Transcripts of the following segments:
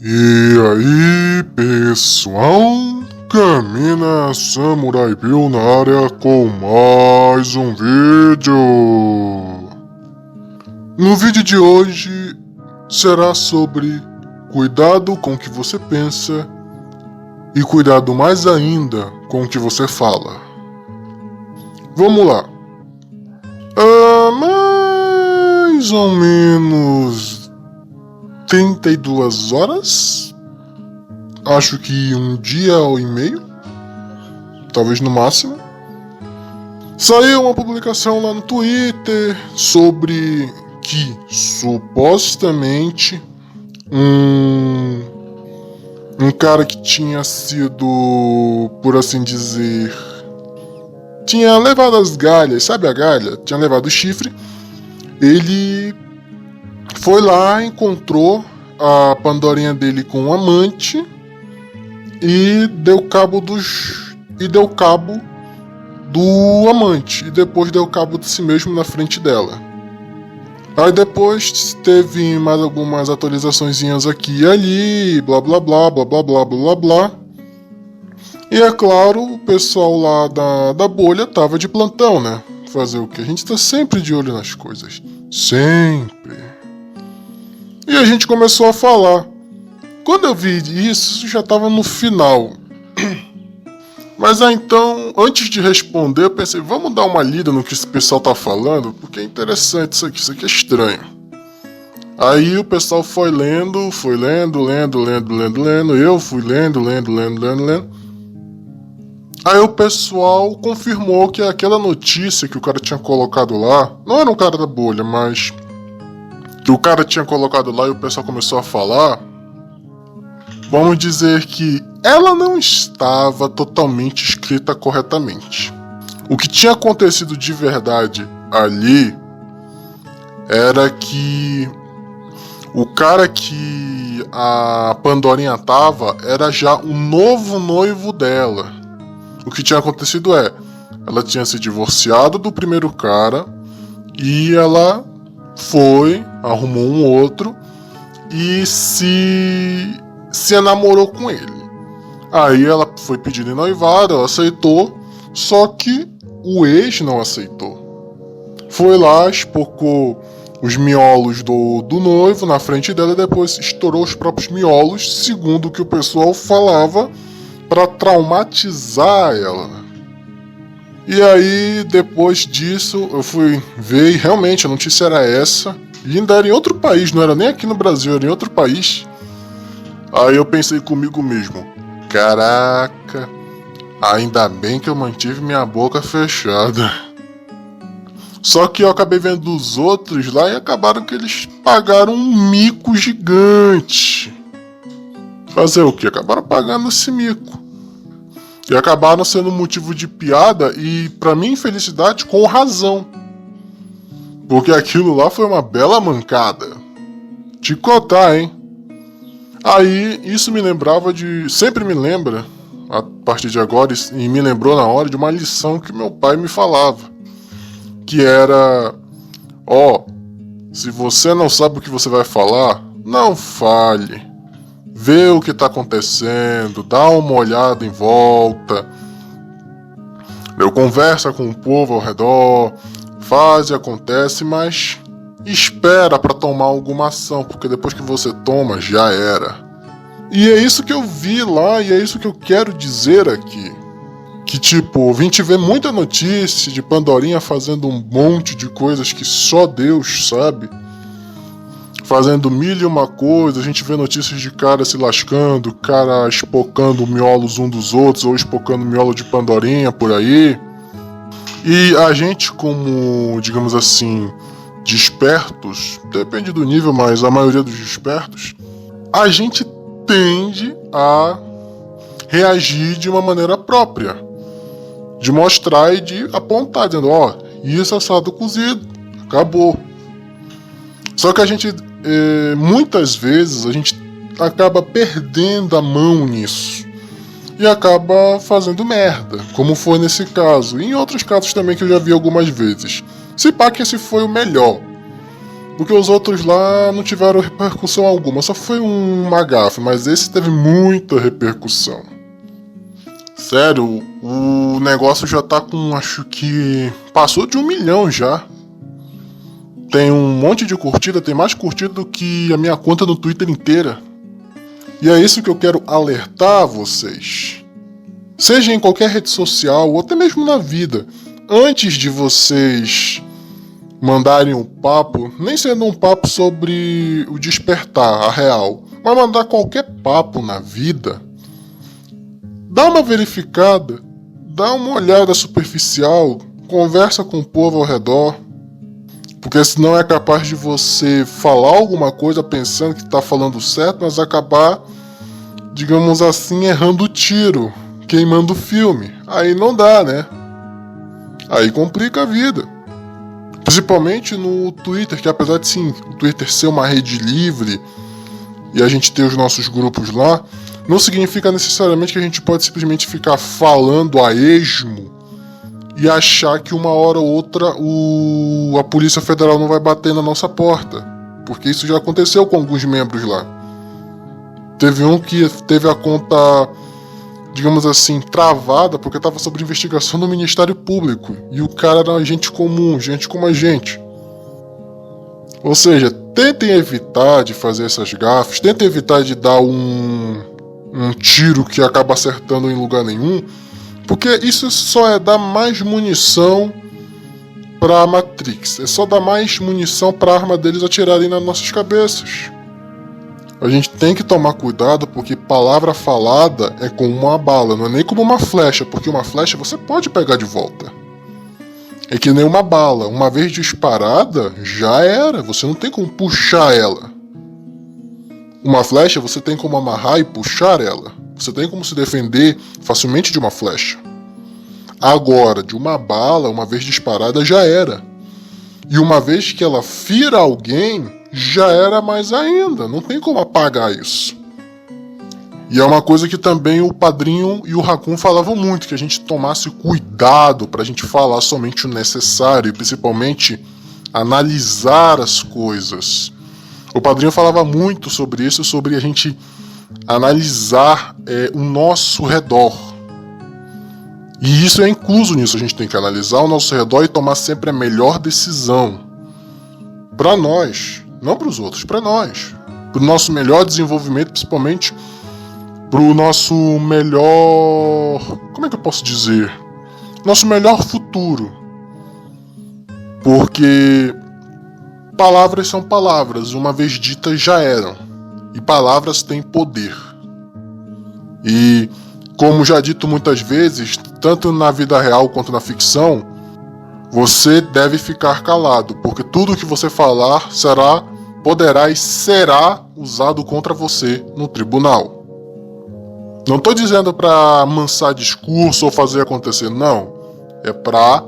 E aí, pessoal, Camina Samurai Bill na área com mais um vídeo. No vídeo de hoje será sobre cuidado com o que você pensa e cuidado mais ainda com o que você fala. Vamos lá. Há mais ou menos 32 horas, acho que um dia e meio, talvez no máximo, saiu uma publicação lá no Twitter sobre que supostamente um cara que tinha sido, por assim dizer, tinha levado as galhas, sabe a galha? Tinha levado o chifre. Ele foi lá, encontrou a Pandorinha dele com um amante e deu cabo do amante, e depois deu cabo de si mesmo na frente dela. Aí depois teve mais algumas atualizaçõezinhas aqui e ali, blá blá blá blá blá blá blá blá. E é claro, o pessoal lá da bolha tava de plantão, né? Fazer o que? A gente tá sempre de olho nas coisas. Sempre. E a gente começou a falar. Quando eu vi isso já tava no final. Mas então, antes de responder, eu pensei, vamos dar uma lida no que esse pessoal tá falando, porque é interessante isso aqui é estranho. Aí o pessoal foi lendo, eu fui lendo. Aí o pessoal confirmou que aquela notícia que o cara tinha colocado lá, não era um cara da bolha, mas que o cara tinha colocado lá e o pessoal começou a falar, vamos dizer que ela não estava totalmente escrita corretamente. O que tinha acontecido de verdade ali era que o cara que a Pandorinha tava era já o novo noivo dela. O que tinha acontecido ela tinha se divorciado do primeiro cara e ela foi, arrumou um outro e se enamorou com ele. Aí ela foi pedir em noivado, ela aceitou, só que o ex não aceitou. Foi lá, espocou os miolos do noivo na frente dela e depois estourou os próprios miolos, segundo o que o pessoal falava, para traumatizar ela. E aí, depois disso, eu fui ver e realmente a notícia era essa. E ainda era em outro país, não era nem aqui no Brasil, era em outro país. Aí eu pensei comigo mesmo, caraca, ainda bem que eu mantive minha boca fechada. Só que eu acabei vendo os outros lá e acabaram que eles pagaram um mico gigante. Fazer o que? Acabaram pagando esse mico. E acabaram sendo motivo de piada e, pra minha infelicidade, com razão. Porque aquilo lá foi uma bela mancada. Te contar, hein? Aí, isso me lembrava de... Sempre me lembra, a partir de agora, e me lembrou na hora de uma lição que meu pai me falava. Que era... se você não sabe o que você vai falar, não fale. Vê o que está acontecendo, dá uma olhada em volta, conversa com o povo ao redor, faz e acontece, mas espera para tomar alguma ação, porque depois que você toma, já era. E é isso que eu vi lá e é isso que eu quero dizer aqui. Que tipo, a gente vê muita notícia de Pandorinha fazendo um monte de coisas que só Deus sabe. Fazendo mil e uma coisa, a gente vê notícias de cara se lascando, cara espocando miolos um dos outros, ou espocando miolo de Pandorinha por aí. E a gente, como, digamos assim, despertos, depende do nível, mas a maioria dos despertos, a gente tende a reagir de uma maneira própria. De mostrar e de apontar, dizendo, isso é assado cozido, acabou. Só que a gente, muitas vezes, a gente acaba perdendo a mão nisso. E acaba fazendo merda, como foi nesse caso. E em outros casos também que eu já vi algumas vezes. Se pá que esse foi o melhor. Porque os outros lá não tiveram repercussão alguma, só foi uma gafe, mas esse teve muita repercussão. Sério, o negócio já tá com, acho que passou de 1 milhão já. Tem um monte de curtida, tem mais curtida do que a minha conta no Twitter inteira. E é isso que eu quero alertar vocês. Seja em qualquer rede social ou até mesmo na vida, antes de vocês mandarem um papo, nem sendo um papo sobre o despertar, a real, mas mandar qualquer papo na vida, dá uma verificada, dá uma olhada superficial, conversa com o povo ao redor, porque senão é capaz de você falar alguma coisa pensando que está falando certo, mas acabar, digamos assim, errando o tiro, queimando o filme. Aí não dá, né? Aí complica a vida. Principalmente no Twitter, que apesar de sim, o Twitter ser uma rede livre e a gente ter os nossos grupos lá, não significa necessariamente que a gente pode simplesmente ficar falando a esmo e achar que uma hora ou outra a Polícia Federal não vai bater na nossa porta. Porque isso já aconteceu com alguns membros lá. Teve um que teve a conta, digamos assim, travada porque estava sob investigação do Ministério Público. E o cara era gente comum, gente como a gente. Ou seja, tentem evitar de fazer essas gafes, tentem evitar de dar um tiro que acaba acertando em lugar nenhum, porque isso só é dar mais munição pra Matrix. É só dar mais munição pra arma deles atirarem nas nossas cabeças. A gente tem que tomar cuidado porque palavra falada é como uma bala, não é nem como uma flecha, porque uma flecha você pode pegar de volta. É que nem uma bala, uma vez disparada, já era, você não tem como puxar ela. Uma flecha você tem como amarrar e puxar ela. Você tem como se defender facilmente de uma flecha. Agora, de uma bala, uma vez disparada, já era. E uma vez que ela fira alguém, já era mais ainda. Não tem como apagar isso. E é uma coisa que também o Padrinho e o Raccoon falavam muito, que a gente tomasse cuidado para a gente falar somente o necessário e principalmente analisar as coisas. O Padrinho falava muito sobre isso, sobre a gente analisar o nosso redor. E isso é incluso nisso, a gente tem que analisar o nosso redor e tomar sempre a melhor decisão. Para nós, não para os outros, para nós. Para o nosso melhor desenvolvimento, principalmente para o nosso melhor... Como é que eu posso dizer? Nosso melhor futuro. Porque palavras são palavras, uma vez ditas já eram. E palavras têm poder. E, como já dito muitas vezes, tanto na vida real quanto na ficção, você deve ficar calado, porque tudo que você falar poderá e será usado contra você no tribunal. Não estou dizendo para amansar discurso ou fazer acontecer, não. É para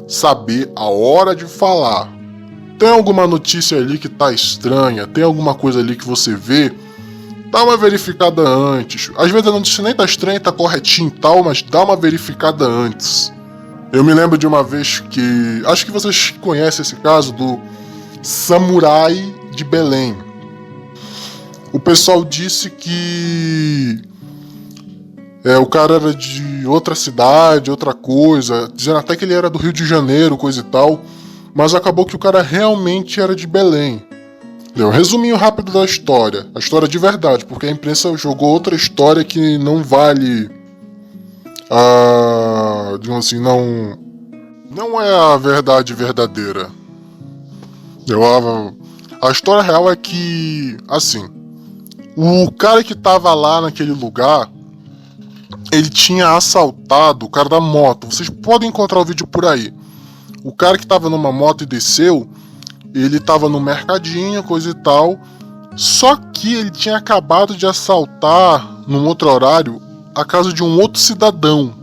saber a hora de falar. Tem alguma notícia ali que tá estranha, tem alguma coisa ali que você vê, dá uma verificada antes. Às vezes a notícia nem tá estranha, tá corretinho e tal, mas dá uma verificada antes. Eu me lembro de uma vez que... Acho que vocês conhecem esse caso do samurai de Belém. O pessoal disse que... o cara era de outra cidade, outra coisa, dizendo até que ele era do Rio de Janeiro, coisa e tal, mas acabou que o cara realmente era de Belém. Um resuminho rápido da história, a história de verdade, porque a imprensa jogou outra história que não vale, digamos assim, não é a verdade verdadeira. A história real é que, assim, o cara que tava lá naquele lugar, ele tinha assaltado o cara da moto. Vocês podem encontrar o vídeo por aí. O cara que tava numa moto e desceu, ele tava no mercadinho, coisa e tal. Só que ele tinha acabado de assaltar, num outro horário, a casa de um outro cidadão.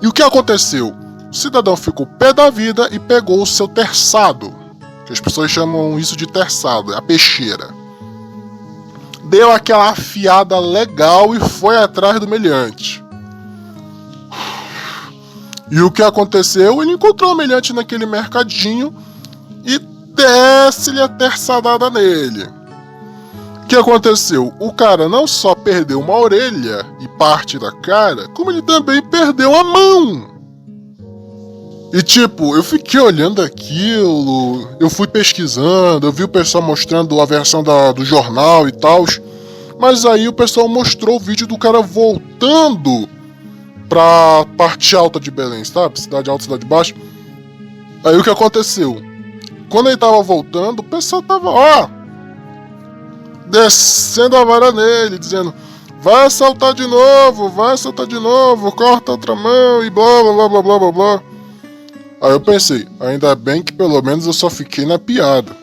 E o que aconteceu? O cidadão ficou pé da vida e pegou o seu terçado. Que as pessoas chamam isso de terçado, é a peixeira. Deu aquela afiada legal e foi atrás do meliante. E o que aconteceu? Ele encontrou o meliante naquele mercadinho e desce-lhe a terçadada nele. O que aconteceu? O cara não só perdeu uma orelha e parte da cara, como ele também perdeu a mão. E tipo, eu fiquei olhando aquilo, eu fui pesquisando, eu vi o pessoal mostrando a versão do jornal e tal, mas aí o pessoal mostrou o vídeo do cara voltando pra parte alta de Belém, sabe? Cidade alta, cidade baixa. Aí o que aconteceu? Quando ele tava voltando, o pessoal tava, ó, descendo a vara nele, dizendo: vai assaltar de novo, corta outra mão e blá blá blá blá blá blá blá. Aí eu pensei, ainda bem que pelo menos eu só fiquei na piada.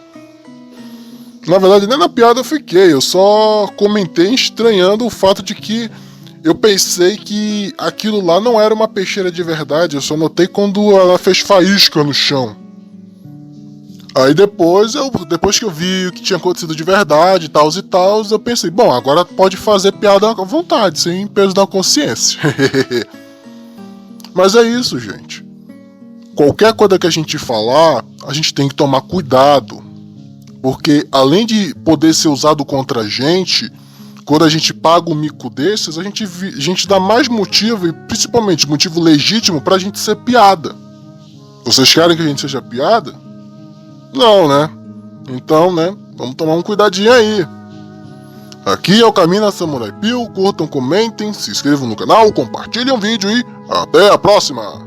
Na verdade, nem na piada eu fiquei, eu só comentei estranhando o fato de que eu pensei que aquilo lá não era uma peixeira de verdade, eu só notei quando ela fez faísca no chão. Aí depois que eu vi o que tinha acontecido de verdade, e tal, eu pensei, bom, agora pode fazer piada à vontade, sem peso da consciência. Mas é isso, gente. Qualquer coisa que a gente falar, a gente tem que tomar cuidado. Porque além de poder ser usado contra a gente, quando a gente paga um mico desses, a gente dá mais motivo, e principalmente motivo legítimo, pra gente ser piada. Vocês querem que a gente seja piada? Não, né? Então, né? Vamos tomar um cuidadinho aí. Aqui é o Caminho Samurai Pio. Curtam, comentem, se inscrevam no canal, compartilhem o vídeo e até a próxima!